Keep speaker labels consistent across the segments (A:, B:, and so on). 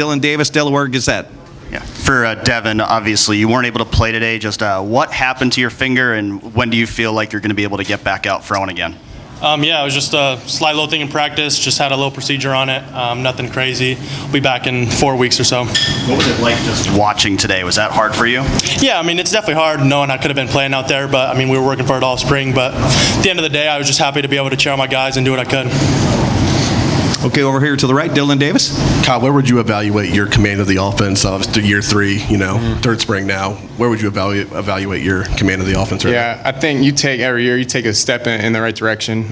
A: Dylan Davis, Delaware Gazette.
B: Yeah. For Devin, obviously, you weren't able to play today. Just what happened to your finger, and when do you feel like you're going to be able to get back out throwing again?
C: Yeah, it was just a slight little thing in practice. Just had a little procedure on it. Nothing crazy. We'll be back in 4 weeks or so.
B: What was it like just watching today? Was that hard for you?
C: Yeah, I mean, it's definitely hard knowing I could have been playing out there, but I mean, we were working for it all spring. But at the end of the day, I was just happy to be able to cheer on my guys and do what I could.
A: Okay, over here to the right, Dylan Davis.
D: Kyle, where would you evaluate your command of the offense? Obviously, year 3, third spring now. Where would you evaluate your command of the offense right now?
E: I think every year you take a step in the right direction.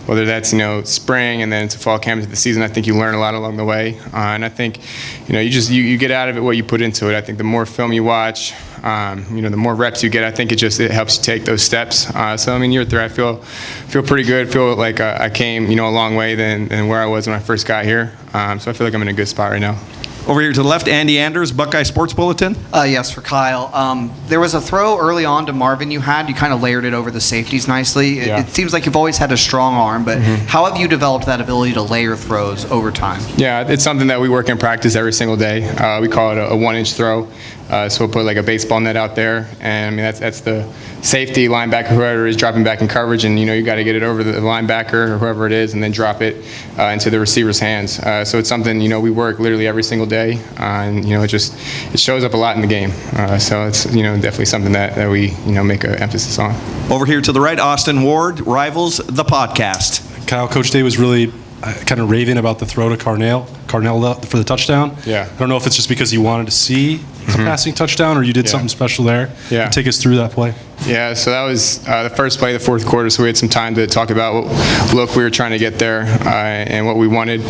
E: Whether that's spring and then into fall camp into the season, I think you learn a lot along the way. And I think you get out of it what you put into it. I think the more film you watch, the more reps you get, I think it helps you take those steps. So I mean, year 3, I feel pretty good. Feel like I came a long way than where I was when I first got here. So I feel like I'm in a good spot right now.
A: Over here to the left, Andy Anders, Buckeye Sports Bulletin.
F: Yes, for Kyle. There was a throw early on to Marvin you had. You kind of layered it over the safeties nicely. It seems like you've always had a strong arm, but how have you developed that ability to layer throws over time? Yeah, it's something that we work in practice every single day. We call it a 1-inch throw. So we'll put like a baseball net out there, and I mean that's the safety, linebacker, whoever is dropping back in coverage, and you got to get it over the linebacker or whoever it is, and then drop it into the receiver's hands. So it's something we work literally every single day, and it shows up a lot in the game. So it's definitely something that we make an emphasis on.
A: Over here to the right, Austin Ward, Rivals the podcast.
G: Kyle, Coach Day was really kind of raving about the throw to Carnell for the touchdown.
E: Yeah.
G: I don't know if it's just because you wanted to see a passing touchdown or you did something special there.
E: Yeah.
G: Take us through that play.
E: Yeah, so that was the first play of the fourth quarter, so we had some time to talk about what look we were trying to get there and what we wanted.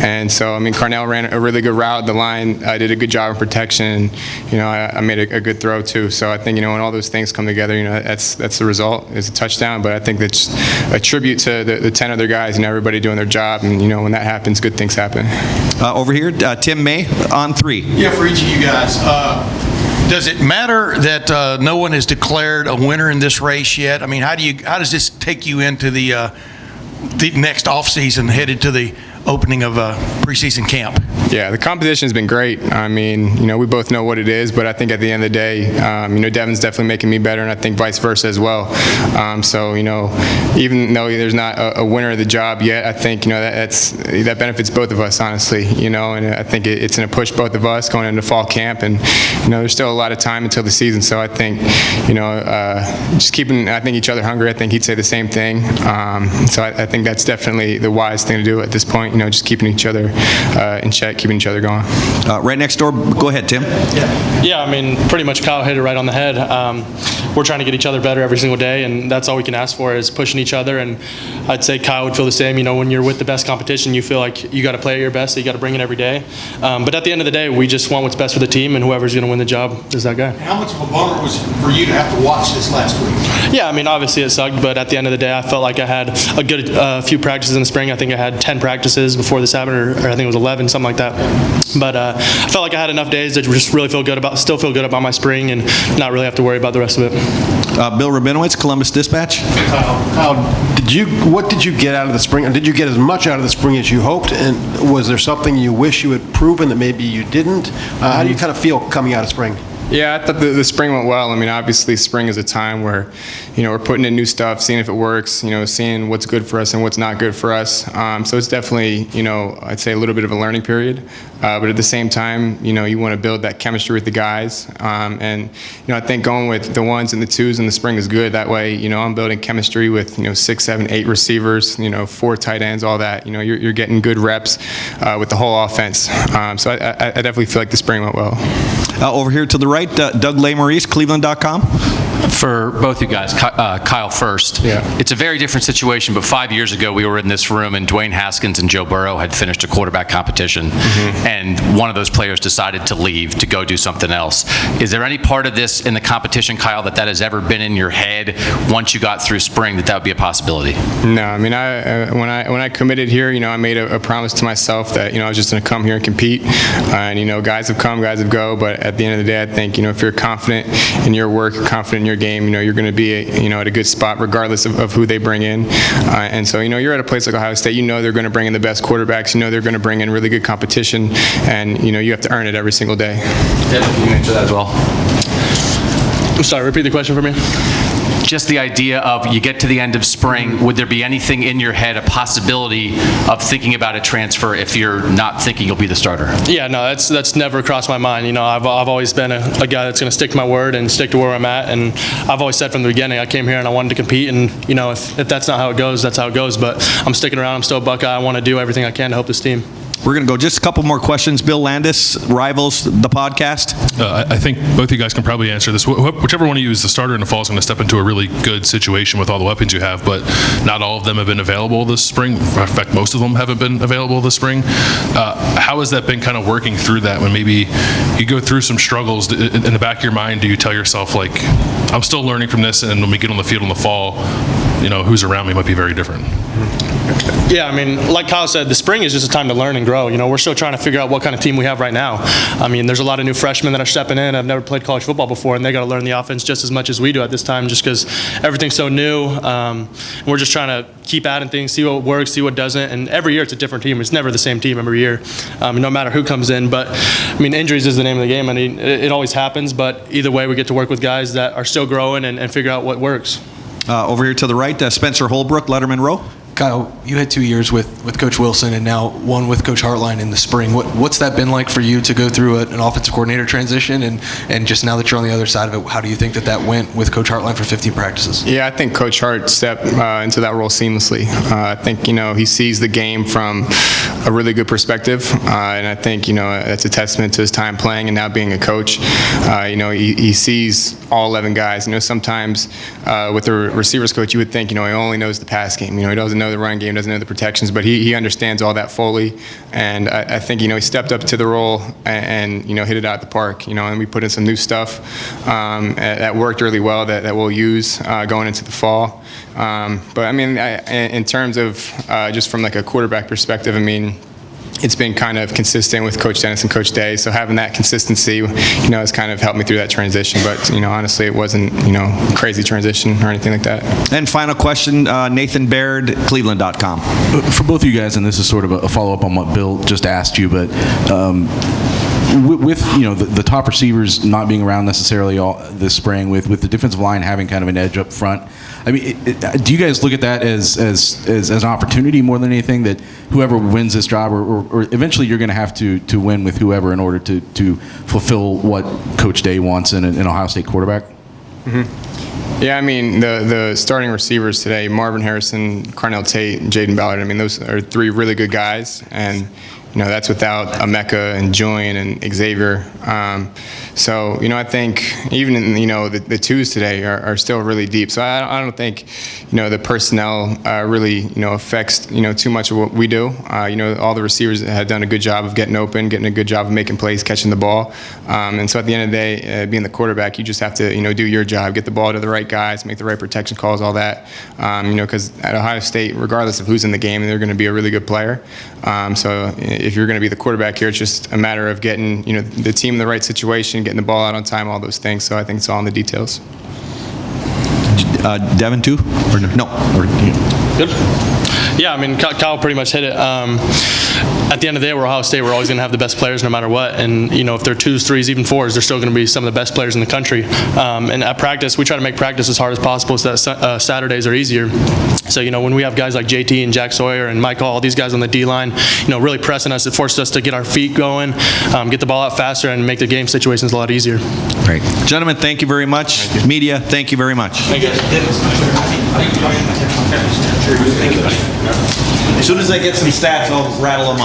E: And so, I mean, Carnell ran a really good route. The line did a good job of protection. I made a good throw, too. So I think, when all those things come together, that's the result. It's a touchdown, but I think that's a tribute to the 10 other guys and everybody doing their job. And, when that happens, good things happen.
A: Over here, Tim May on 3.
H: Yeah, for each of you guys. Does it matter that no one has declared a winner in this race yet? I mean, how does this take you into the next offseason, headed to the opening of preseason camp?
E: Yeah, the competition has been great. I mean, we both know what it is, but I think at the end of the day, Devin's definitely making me better, and I think vice versa as well. So, even though there's not a winner of the job yet, I think, that benefits both of us, honestly, and I think it's going to push both of us going into fall camp, and, there's still a lot of time until the season, so I think, just keeping, each other hungry. I think he'd say the same thing. So I think that's definitely the wise thing to do at this point, just keeping each other in check, keeping each other going.
A: Right next door, go ahead, Tim.
C: Yeah, I mean, pretty much Kyle hit it right on the head. We're trying to get each other better every single day, and that's all we can ask for is pushing each other. And I'd say Kyle would feel the same. When you're with the best competition, you feel like you got to play at your best, so you got to bring it every day. But at the end of the day, we just want what's best for the team, and whoever's going to win the job is that guy.
H: How much of a bummer was it for you to have to watch this last week?
C: Yeah, I mean, obviously it sucked, but at the end of the day, I felt like I had a good few practices in the spring. I think I had 10 practices before this happened, or I think it was 11, something like that. But I felt like I had enough days to just really still feel good about my spring and not really have to worry about the rest of it.
A: Bill Rabinowitz, Columbus Dispatch.
I: Kyle, what did you get out of the spring? Did you get as much out of the spring as you hoped? And was there something you wish you had proven that maybe you didn't? How do you kind of feel coming out of spring?
E: Yeah, I thought the spring went well. I mean, obviously spring is a time where, we're putting in new stuff, seeing if it works, seeing what's good for us and what's not good for us. So it's definitely, I'd say a little bit of a learning period. But at the same time, you want to build that chemistry with the guys. And, I think going with the 1s and the 2s in the spring is good. That way, I'm building chemistry with, 6, 7, 8 receivers, 4 tight ends, all that. You're getting good reps with the whole offense. So I definitely feel like the spring went well.
A: Over here to the right, Doug Lesmaurice, Cleveland.com.
J: For both you guys, Kyle first.
E: Yeah.
J: It's a very different situation, but 5 years ago we were in this room and Dwayne Haskins and Joe Burrow had finished a quarterback competition, and one of those players decided to leave to go do something else. Is there any part of this in the competition, Kyle, that has ever been in your head once you got through spring that would be a possibility?
E: No, I mean, when I committed here, I made a promise to myself that I was just going to come here and compete. And guys have come, guys have go, but at the end of the day, I think if you're confident in your work, confident in your game, you're going to be, at a good spot regardless of who they bring in. And so, you're at a place like Ohio State, they're going to bring in the best quarterbacks, they're going to bring in really good competition, and, you have to earn it every single day.
J: Devin, can you answer that as well?
C: I'm sorry, repeat the question for me.
J: Just the idea of you get to the end of spring, would there be anything in your head, a possibility of thinking about a transfer if you're not thinking you'll be the starter?
C: Yeah, no, that's never crossed my mind. I've always been a guy that's going to stick to my word and stick to where I'm at. And I've always said from the beginning, I came here and I wanted to compete. And, if that's not how it goes, that's how it goes. But I'm sticking around. I'm still a Buckeye. I want to do everything I can to help this team.
A: We're going to go just a couple more questions. Bill Landis, Rivals, the podcast.
K: I think both of you guys can probably answer this. Whichever one of you is the starter in the fall is going to step into a really good situation with all the weapons you have, but not all of them have been available this spring. In fact, most of them haven't been available this spring. How has that been kind of working through that when maybe you go through some struggles? In the back of your mind, do you tell yourself, like, I'm still learning from this, and when we get on the field in the fall, who's around me might be very different?
C: Yeah, like Kyle said, the spring is just a time to learn and grow. We're still trying to figure out what kind of team we have right now. There's a lot of new freshmen that are stepping in. I've never played college football before, and they got to learn the offense just as much as we do at this time, just because everything's so new. And we're just trying to keep adding things, see what works, see what doesn't. And every year it's a different team. It's never the same team every year, no matter who comes in. But injuries is the name of the game. It always happens. But either way, we get to work with guys that are still growing and figure out what works.
A: Over here to the right, Spencer Holbrook, Letterman Row.
L: Kyle, you had 2 years with Coach Wilson and now one with Coach Hartline in the spring. What's that been like for you to go through an offensive coordinator transition? And just now that you're on the other side of it, how do you think that went with Coach Hartline for 15 practices?
E: Yeah, I think Coach Hart stepped into that role seamlessly. I think, he sees the game from a really good perspective. And I think, that's a testament to his time playing and now being a coach. He sees all 11 guys. Sometimes with the receivers coach, you would think, he only knows the pass game. He doesn't know the run game, doesn't know the protections, but he understands all that fully. And I think, he stepped up to the role and hit it out of the park, and we put in some new stuff that worked really well that we'll use going into the fall. But in terms of just from like a quarterback perspective, it's been kind of consistent with Coach Dennis and Coach Day, so having that consistency, has kind of helped me through that transition. But honestly, it wasn't a crazy transition or anything like that.
A: And final question, Nathan Baird, Cleveland.com.
M: For both of you guys, and this is sort of a follow-up on what Bill just asked you, but with the top receivers not being around necessarily all this spring, with the defensive line having kind of an edge up front, do you guys look at that as an opportunity more than anything, that whoever wins this job, or eventually you're going to have to win with whoever in order to fulfill what Coach Day wants in an Ohio State quarterback?
E: Mm-hmm. Yeah, the starting receivers today, Marvin Harrison, Carnell Tate, and Jaden Ballard, those are 3 really good guys, and that's without Emeka and Julian and Xavier. So, I think even in, the twos today are still really deep. So I don't think, the personnel really, affects, too much of what we do. All the receivers had done a good job of getting open, getting a good job of making plays, catching the ball. And so at the end of the day, being the quarterback, you just have to, do your job, get the ball to the right guys, make the right protection calls, all that. Because at Ohio State, regardless of who's in the game, they're going to be a really good player. So if you're going to be the quarterback here, it's just a matter of getting, the team in the right situation, getting the ball out on time, all those things. So I think it's all in the details.
A: Devin, too? Or no?
C: Good. Yeah, Kyle pretty much hit it. At the end of the day, we're Ohio State. We're always going to have the best players no matter what. And, if they're 2s, 3s, even 4s, they're still going to be some of the best players in the country. And at practice, we try to make practice as hard as possible so that Saturdays are easier. So, when we have guys like JT and Jack Sawyer and Michael, all these guys on the D-line, really pressing us, it forces us to get our feet going, get the ball out faster, and make the game situations a lot easier.
A: Great. Gentlemen, thank you very much. Thank you. Media, thank you very much.
C: Thank you.
A: As soon as I get some stats, I'll rattle them